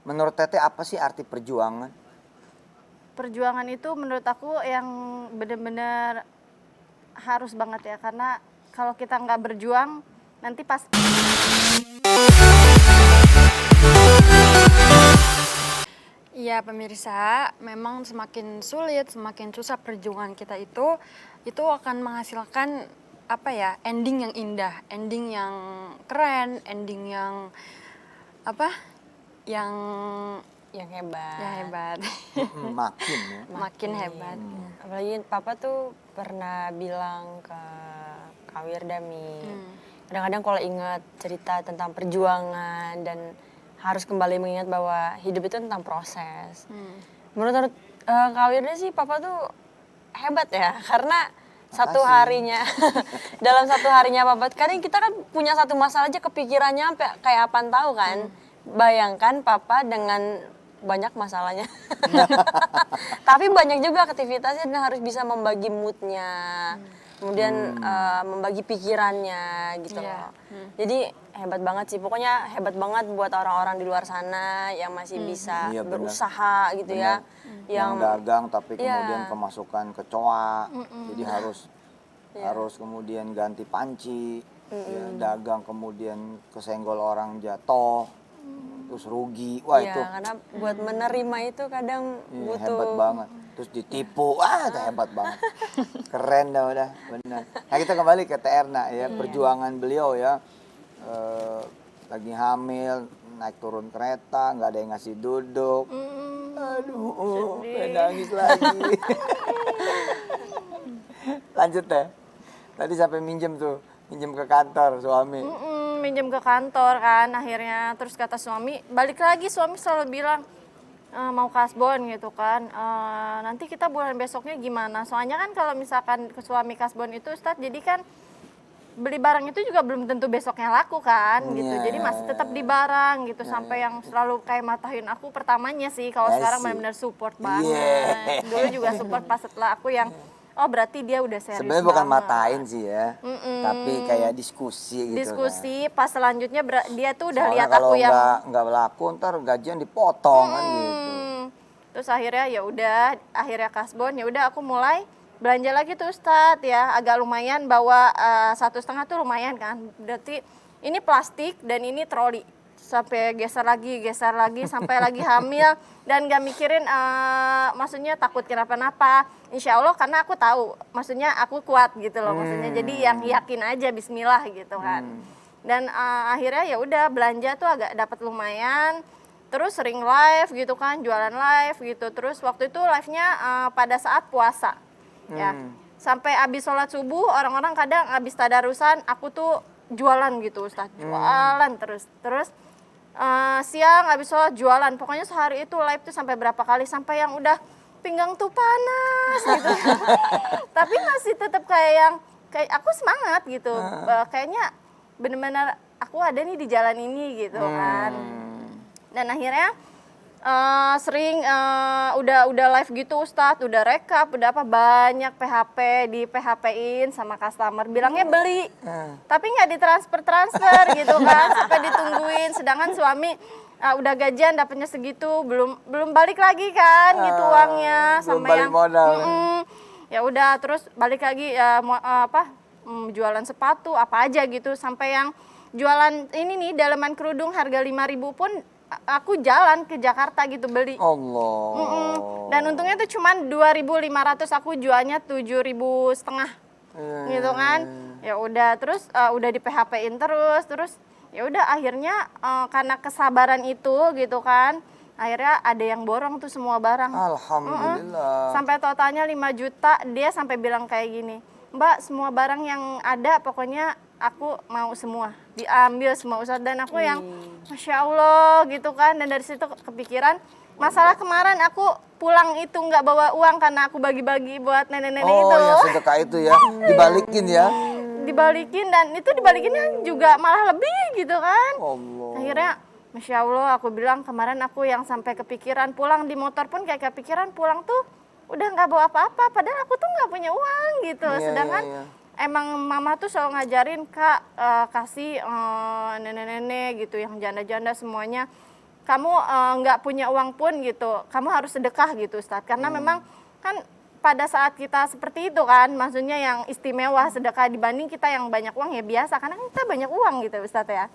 Menurut Teteh apa sih arti perjuangan? Perjuangan itu menurut aku yang benar-benar harus banget ya, karena kalau kita nggak berjuang nanti pas. Iya pemirsa, memang semakin sulit, semakin susah perjuangan kita itu akan menghasilkan apa ya, ending yang indah, ending yang keren, ending yang apa, yang hebat. ya hebat, Makin ya. makin hebat. Apalagi papa tuh pernah bilang ke Kak Wirdami, kadang-kadang kalau ingat cerita tentang perjuangan dan harus kembali mengingat bahwa hidup itu tentang proses. Menurut Kak Wirda sih papa tuh hebat ya, karena satu harinya dalam satu harinya papa, kadang kita kan punya satu masalah aja kepikirannya sampai kayak apaan tahu kan. Bayangkan papa dengan banyak masalahnya. Tapi banyak juga aktivitasnya dan harus bisa membagi moodnya. Kemudian membagi pikirannya gitu loh. Jadi hebat banget sih. Pokoknya hebat banget buat orang-orang di luar sana yang masih bisa Iya, benar. berusaha gitu ya. Yang dagang tapi kemudian kemasukan kecoa. Jadi harus kemudian ganti panci. Ya, dagang kemudian kesenggol orang jatuh. Terus rugi. Wah Iya, itu karena buat menerima itu kadang iya, butuh hebat banget. Terus ditipu, itu hebat banget. Keren dah udah, benar. Nah kita kembali ke Teh Erna ya, perjuangan beliau ya. Lagi hamil, naik turun kereta, nggak ada yang ngasih duduk. Aduh, pengen nangis lagi. Lanjut Teh. Tadi sampai minjem ke kantor suami. Minjem ke kantor kan akhirnya, terus kata suami balik lagi, suami selalu bilang mau kasbon gitu kan, nanti kita bulan besoknya gimana, soalnya kan kalau misalkan ke suami kasbon itu Ustadz, jadi kan beli barang itu juga belum tentu besoknya laku kan gitu, jadi masih tetap di barang gitu, sampai yang selalu kayak matahin aku pertamanya sih, kalau sekarang benar-benar support banget. Dulu juga support, pas setelah aku yang oh berarti dia udah serius. Sebenarnya bukan banget. matain sih ya, tapi kayak diskusi gitu. Diskusi pas selanjutnya dia tuh udah Soalnya lihat kalau aku yang nggak laku ntar gajian dipotong kan gitu. terus akhirnya ya udah, akhirnya kasbon, ya udah aku mulai belanja lagi tuh Ustadz ya, agak lumayan, bawa 1,5 tuh lumayan kan, berarti ini plastik dan ini troli, sampai geser lagi sampai lagi hamil dan gak mikirin maksudnya takut kenapa-napa, insya Allah karena aku tahu maksudnya aku kuat gitu loh, maksudnya jadi yang yakin aja bismillah gitu kan. Dan akhirnya ya udah belanja tuh agak dapat lumayan, terus sering live gitu kan, jualan live gitu, terus waktu itu live-nya pada saat puasa ya, sampai abis sholat subuh orang-orang kadang abis tadarusan aku tuh jualan gitu Ustadz, jualan terus siang habis sholat jualan, pokoknya sehari itu live tuh sampai berapa kali, sampai yang udah pinggang tuh panas gitu. Tapi masih tetap kayak aku semangat gitu, kayaknya bener-bener aku ada nih di jalan ini gitu kan. Dan akhirnya sering udah live gitu Ustadz, udah rekap, udah apa, banyak PHP, di PHP-in sama customer, bilangnya beli, tapi nggak ditransfer gitu kan, sampai ditungguin, sedangkan suami udah gajian dapatnya segitu, belum balik lagi kan gitu uangnya, belum sama balik yang modal. ya udah terus balik lagi jualan sepatu apa aja gitu, sampai yang jualan ini nih daleman kerudung harga 5.000 pun aku jalan ke Jakarta gitu beli. Allah. Dan untungnya tuh cuman 2.500, aku jualnya 7.500 gitu kan. Ya udah, terus udah di PHP-in terus ya udah akhirnya karena kesabaran itu gitu kan, akhirnya ada yang borong tuh semua barang. Alhamdulillah. Sampai totalnya 5 juta, dia sampai bilang kayak gini, Mbak semua barang yang ada pokoknya aku mau semua, diambil semua Ustadz. Dan aku yang Masya Allah gitu kan, dan dari situ kepikiran, masalah kemarin aku pulang itu nggak bawa uang karena aku bagi-bagi buat nenek-nenek itu. Oh, yang sedekah itu ya, dibalikin ya. Dibalikin, dan itu dibalikinnya juga malah lebih gitu kan. Allah. Akhirnya Masya Allah, aku bilang kemarin aku yang sampai kepikiran pulang di motor pun kayak kepikiran pulang tuh udah nggak bawa apa-apa, padahal aku tuh nggak punya uang gitu. Sedangkan emang mama tuh selalu ngajarin Kak, kasih nenek-nenek gitu yang janda-janda semuanya kamu nggak punya uang pun gitu, kamu harus sedekah gitu Ustadz. Karena memang kan pada saat kita seperti itu kan, maksudnya yang istimewa sedekah dibanding kita yang banyak uang ya biasa, karena kan kita banyak uang gitu Ustadz ya.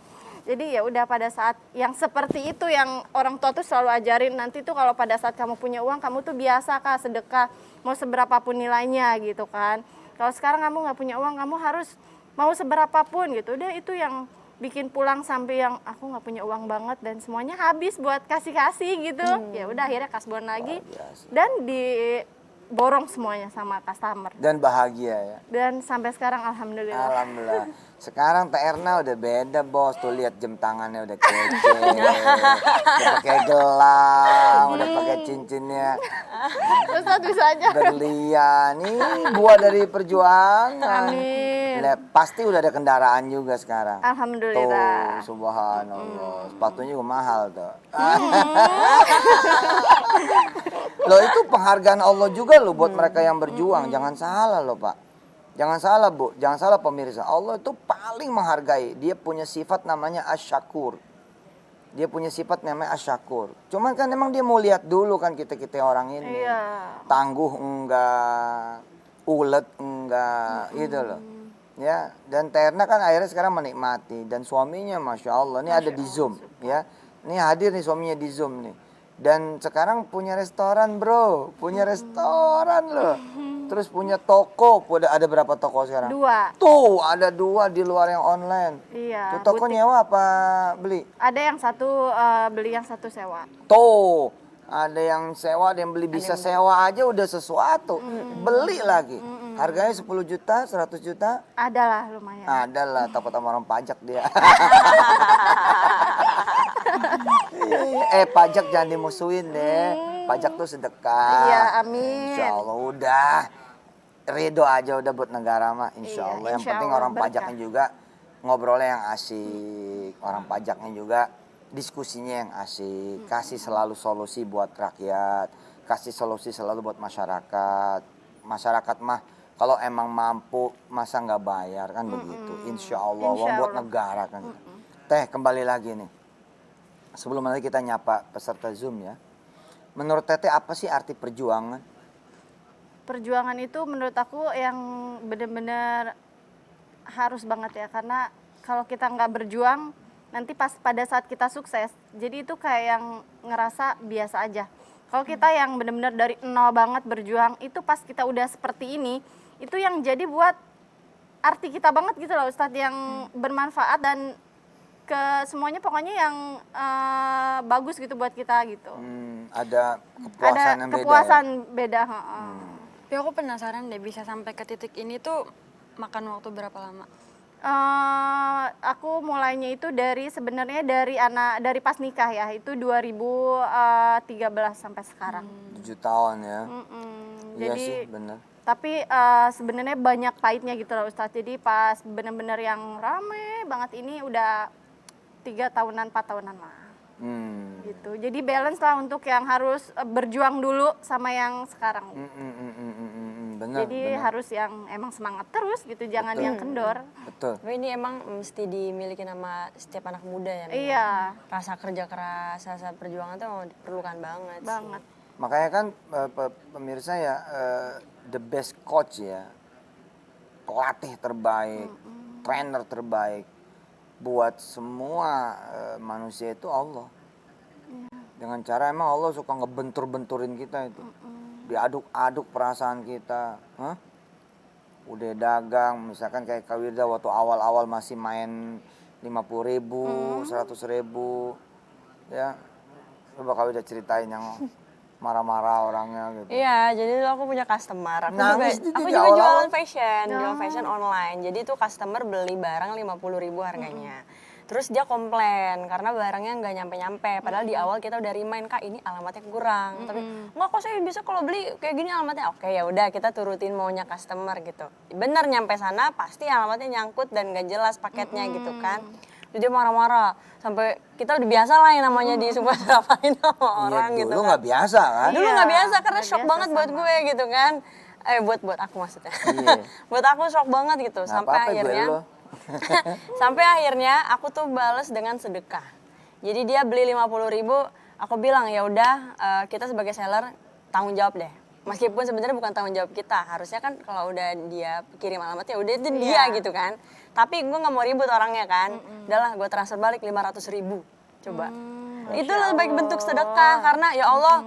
Jadi ya udah pada saat yang seperti itu yang orang tua tuh selalu ajarin, nanti tuh kalau pada saat kamu punya uang kamu tuh biasa Kak sedekah mau seberapapun nilainya gitu kan. Kalau sekarang kamu nggak punya uang, kamu harus mau seberapapun gitu. Udah itu yang bikin pulang sampai yang aku nggak punya uang banget dan semuanya habis buat kasih-kasih gitu. Ya udah akhirnya kasbon lagi biasa. dan diborong semuanya sama customer. Dan bahagia ya. Dan sampai sekarang alhamdulillah. Alhamdulillah. Sekarang Teh Erna udah beda bos, tuh lihat jam tangannya udah kece, udah pakai gelang, udah pakai cincinnya Ustadz bisa aja. berlian. Nih buah dari perjuangan. Amin. Pasti udah ada kendaraan juga sekarang. Alhamdulillah. Tuh, subhanallah. Sepatunya juga mahal tuh. Loh itu penghargaan Allah juga loh buat mereka yang berjuang. Jangan salah loh Pak. Jangan salah Bu, jangan salah pemirsa. Allah itu paling menghargai. Dia punya sifat namanya asyakur. Dia punya sifat namanya asyakur. Cuman kan emang dia mau lihat dulu kan kita-kita orang ini. Iya. Tangguh enggak, ulet enggak, gitu loh. Ya, dan Terna kan akhirnya sekarang menikmati dan suaminya Masya Allah. Ini ada di Zoom ya. Ini hadir nih suaminya di Zoom nih. Dan sekarang punya restoran bro, punya restoran loh. Terus punya toko, ada berapa toko sekarang? 2. Tuh, ada 2 di luar yang online. Iya. Tuh toko butik. nyewa apa beli? Ada yang satu beli, yang satu sewa. Tuh, ada yang sewa, ada yang beli. Bisa sewa aja udah sesuatu. Beli lagi. Harganya 10 juta, 100 juta? Adalah lumayan. Adalah, takut sama orang pajak dia. Pajak jangan dimusuhin deh. Pajak tuh sedekah. Iya, amin. Insya Allah udah. Ridho aja udah buat negara mah. Insya Iya, Allah. Yang insya penting Allah orang berkah. pajaknya juga ngobrolnya yang asik. Orang pajaknya juga diskusinya yang asik. Kasih selalu solusi buat rakyat. Kasih solusi selalu buat masyarakat. Masyarakat mah kalau emang mampu masa nggak bayar kan begitu. Insya Allah. Insya Uang buat Allah. negara kan. Teh kembali lagi nih. Sebelum nanti kita nyapa peserta Zoom ya. Menurut Teteh apa sih arti perjuangan? Perjuangan itu menurut aku yang benar-benar harus banget ya, karena kalau kita nggak berjuang nanti pas pada saat kita sukses, jadi itu kayak yang ngerasa biasa aja. Kalau kita yang benar-benar dari nol banget berjuang, itu pas kita udah seperti ini, itu yang jadi buat arti kita banget gitu loh Ustadz, yang bermanfaat dan ke semuanya pokoknya yang bagus gitu buat kita gitu. Ada kepuasan Ada yang kepuasan beda ya? beda. heeh. Tapi aku penasaran deh, bisa sampai ke titik ini tuh makan waktu berapa lama? Aku mulainya itu sebenarnya dari pas nikah ya, itu 2013 sampai sekarang. 7 tahun ya. Iya Jadi sih bener. tapi sebenarnya banyak pahitnya gitu loh Ustadz. Jadi pas bener-bener yang rame banget ini udah 3 tahunan 4 tahunan lah gitu. Jadi balance lah untuk yang harus berjuang dulu sama yang sekarang. Bener, Jadi bener. harus yang emang semangat terus gitu, jangan Betul. yang kendor. Betul. Tapi ini emang mesti dimiliki sama setiap anak muda ya. Mia? Iya, Rasa kerja keras, rasa perjuangan tuh emang diperlukan banget. sih. banget. Makanya kan pemirsa ya the best coach ya. Pelatih terbaik, trainer terbaik buat semua manusia itu Allah. Dengan cara emang Allah suka ngebentur-benturin kita itu. Diaduk-aduk perasaan kita. Hah? Udah dagang, misalkan kayak Kak Wirda waktu awal-awal masih main 50.000, 100.000. Ya, coba Kak Wirda ceritain yang marah-marah orangnya gitu. Iya, jadi dulu aku punya customer. Nangis dia Aku di juga awal-awal. jualan fashion online. Jadi tuh customer beli barang 50.000 harganya. Terus dia komplain karena barangnya nggak nyampe-nyampe. Padahal di awal kita udah remind, Kak ini alamatnya kurang. Tapi nggak kok saya bisa kalau beli kayak gini alamatnya. Oke ya udah kita turutin maunya customer gitu. Bener nyampe sana pasti alamatnya nyangkut dan nggak jelas paketnya gitu kan. Jadi dia marah-marah sampai kita udah biasa lah yang namanya disumpah-sumpahin sama orang Iya, gitu dulu kan. nggak biasa kan? Dulu nggak biasa karena Nggak shock biasa banget buat sama. gue gitu kan. Buat aku maksudnya. Iya. Buat aku shock banget gitu Nggak sampai apa-apa, gue akhirnya lo. sampai akhirnya aku tuh bales dengan sedekah. Jadi dia beli 50.000, aku bilang ya udah kita sebagai seller tanggung jawab deh. Meskipun sebenarnya bukan tanggung jawab kita, harusnya kan kalau udah dia kirim alamatnya udah itu dia gitu kan. Tapi gue nggak mau ribut orangnya kan. Udahlah gue transfer balik 500.000. Coba. Itu lebih baik bentuk sedekah karena ya Allah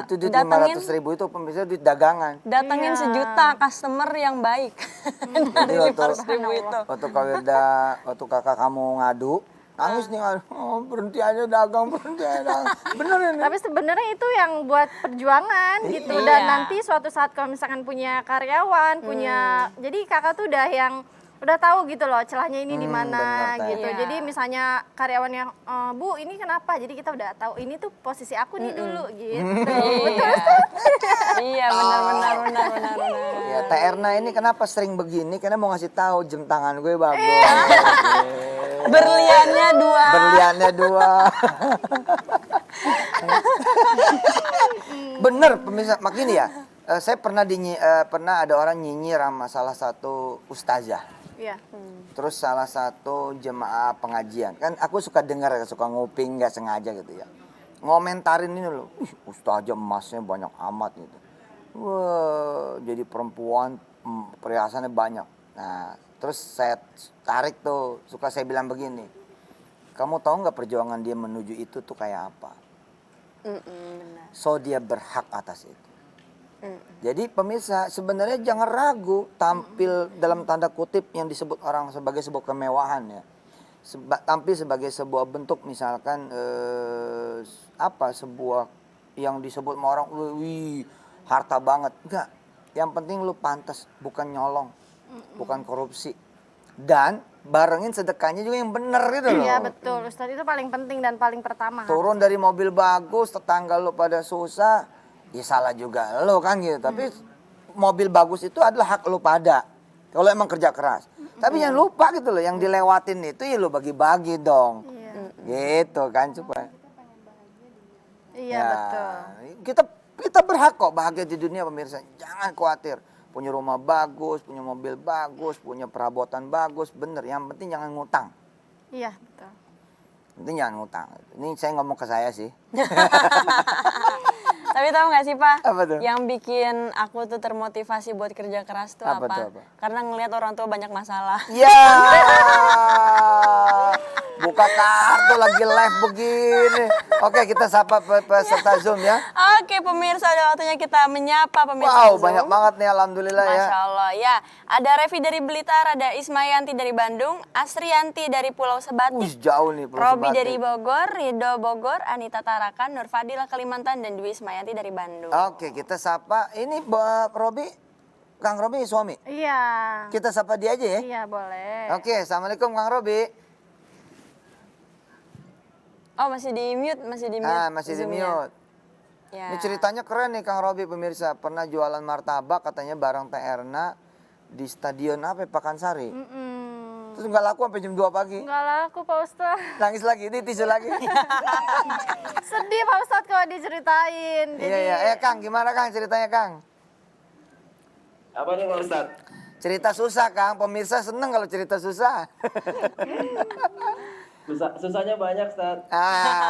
Itu duit datengin 500.000 itu pemirsa duit dagangan. datengin sejuta customer yang baik dari Jadi 500.000 itu. waktu Kak Wirda, waktu kakak kamu ngadu, nangis nih, oh, berhenti aja dagang, berhenti aja dagang. Bener ini. Tapi sebenarnya itu yang buat perjuangan gitu. Iya. Dan nanti suatu saat kalau misalkan punya karyawan, punya, jadi kakak tuh udah tahu gitu loh celahnya ini di mana bener, Teh. gitu. Iya. Jadi misalnya karyawan yang Bu ini kenapa? Jadi kita udah tahu ini tuh posisi aku nih dulu gitu. Iya. Iya, benar. Ya, Teh Erna ini kenapa sering begini? Karena mau ngasih tahu jam tangan gue bagus. Berliannya 2. Berliannya 2. Bener pemirsa, makanya ya. Saya pernah ada orang nyinyir sama salah satu ustazah. Iya. Terus salah satu jemaah pengajian. Kan aku suka dengar, suka nguping nggak sengaja gitu ya. Ngomentarin ini loh, ustazah emasnya banyak amat gitu. Wah, jadi perempuan perhiasannya banyak. Nah, terus saya tarik tuh, suka saya bilang begini. Kamu tahu nggak perjuangan dia menuju itu tuh kayak apa? Benar. So dia berhak atas itu. Jadi pemirsa sebenarnya jangan ragu tampil dalam tanda kutip yang disebut orang sebagai sebuah kemewahan ya. Tampil sebagai sebuah bentuk misalkan sebuah yang disebut sama orang, wih harta banget. Enggak. Yang penting lu pantas, bukan nyolong, bukan korupsi. Dan barengin sedekahnya juga yang bener gitu loh. Iya betul, Ustadz itu paling penting dan paling pertama. Turun dari mobil bagus, tetangga lu pada susah, ya salah juga lo kan gitu. Tapi mobil bagus itu adalah hak lu pada. Kalau emang kerja keras. Tapi jangan lupa gitu loh, yang dilewatin itu ya lu bagi-bagi dong. Iya, Gitu kan supaya. iya betul. Kita berhak kok bahagia di dunia pemirsa. Jangan khawatir. Punya rumah bagus, punya mobil bagus, punya perabotan bagus, bener. Yang penting jangan ngutang. Iya betul. Yang penting jangan ngutang. Ini saya ngomong ke saya sih. Tapi tahu nggak sih Pak? Apa tuh? Yang bikin aku tuh termotivasi buat kerja keras tuh Apa apa? tuh, apa? Karena ngelihat orang tua banyak masalah. Ya, buka kartu lagi live begini. Oke, kita sapa peserta Zoom ya. Oke pemirsa, udah waktunya kita menyapa pemirsa Wow, Zoom. banyak banget nih alhamdulillah ya. Masya Allah ya. Ada Revi dari Blitar, ada Ismayanti dari Bandung, Asrianti dari Pulau Sebatik, Wih, jauh nih Pulau Robi Sebatik. dari Bogor, Rido Bogor, Anita Tarakan, Nur Fadila Kalimantan, dan Dwi Ismayanti dari Bandung. Oke, kita sapa. Ini Robi, Kang Robi suami. Iya. Kita sapa dia aja ya. Iya boleh. Oke, assalamualaikum Kang Robi. Oh masih di mute, masih di mute. Masih di Zoom-nya. mute. Ya. Ini ceritanya keren nih Kang Robi pemirsa. Pernah jualan martabak katanya bareng Teh Erna di stadion apa ya, Pakansari. Terus nggak laku sampai jam 2 pagi. Enggak laku Pak Ustadz. Nangis lagi, ini tisu lagi. Sedih Pak Ustadz kalau diceritain. Iya, iya. Kang, gimana Kang ceritanya Kang? Apa nih Pak Ustadz? Cerita susah Kang, pemirsa seneng kalau cerita susah. Susahnya banyak, Ustadz.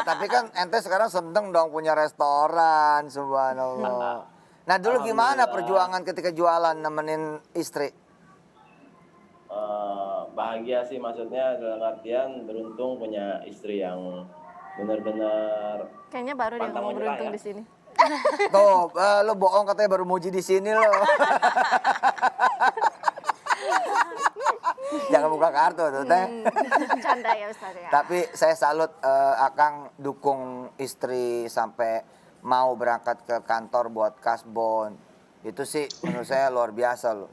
Tapi kan ente sekarang seneng dong punya restoran, subhanallah. Nah dulu gimana perjuangan ketika jualan nemenin istri? Bahagia sih, maksudnya dalam artian beruntung punya istri yang benar-benar Kayaknya baru dia pantang ngomong menyerah beruntung ya. di sini. Tuh, lo bohong katanya baru muji di sini lo. Jangan buka kartu tuh Teh. Canda ya Ustadz ya. Tapi saya salut Akang dukung istri sampai mau berangkat ke kantor buat kasbon. Itu sih menurut saya luar biasa loh.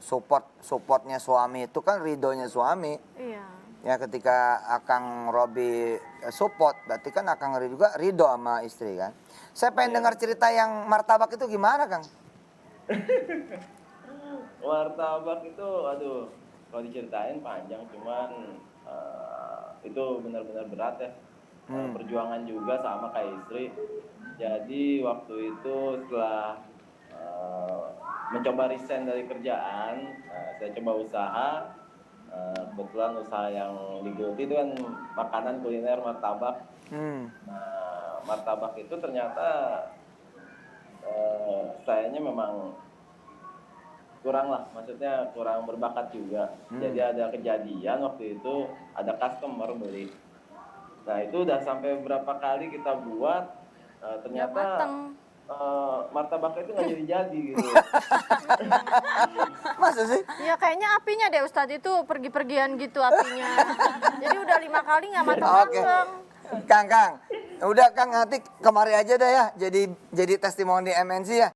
Supportnya suami itu kan ridhonya suami. Iya. Ya ketika Akang Robi support, berarti kan Akang juga ridho sama istri kan. Saya pengen dengar cerita yang martabak itu gimana Kang? Martabak itu, aduh, kalau diceritain panjang, cuman itu benar-benar berat ya. Perjuangan juga sama kayak istri. Jadi waktu itu setelah mencoba resign dari kerjaan, saya coba usaha. Kebetulan usaha yang digeluti itu kan makanan kuliner martabak. Nah, martabak itu ternyata sayanya memang kurang lah, maksudnya kurang berbakat juga. Jadi ada kejadian waktu itu ada customer beli. Nah itu udah sampai berapa kali kita buat, ternyata mateng. martabaknya itu nggak jadi gitu. Masa sih? Ya kayaknya apinya deh Ustadz itu pergi-pergian gitu apinya. Jadi udah 5 kali nggak Oke. matang-matang. Kang, udah Kang nanti kemari aja dah ya, jadi testimoni MNC ya.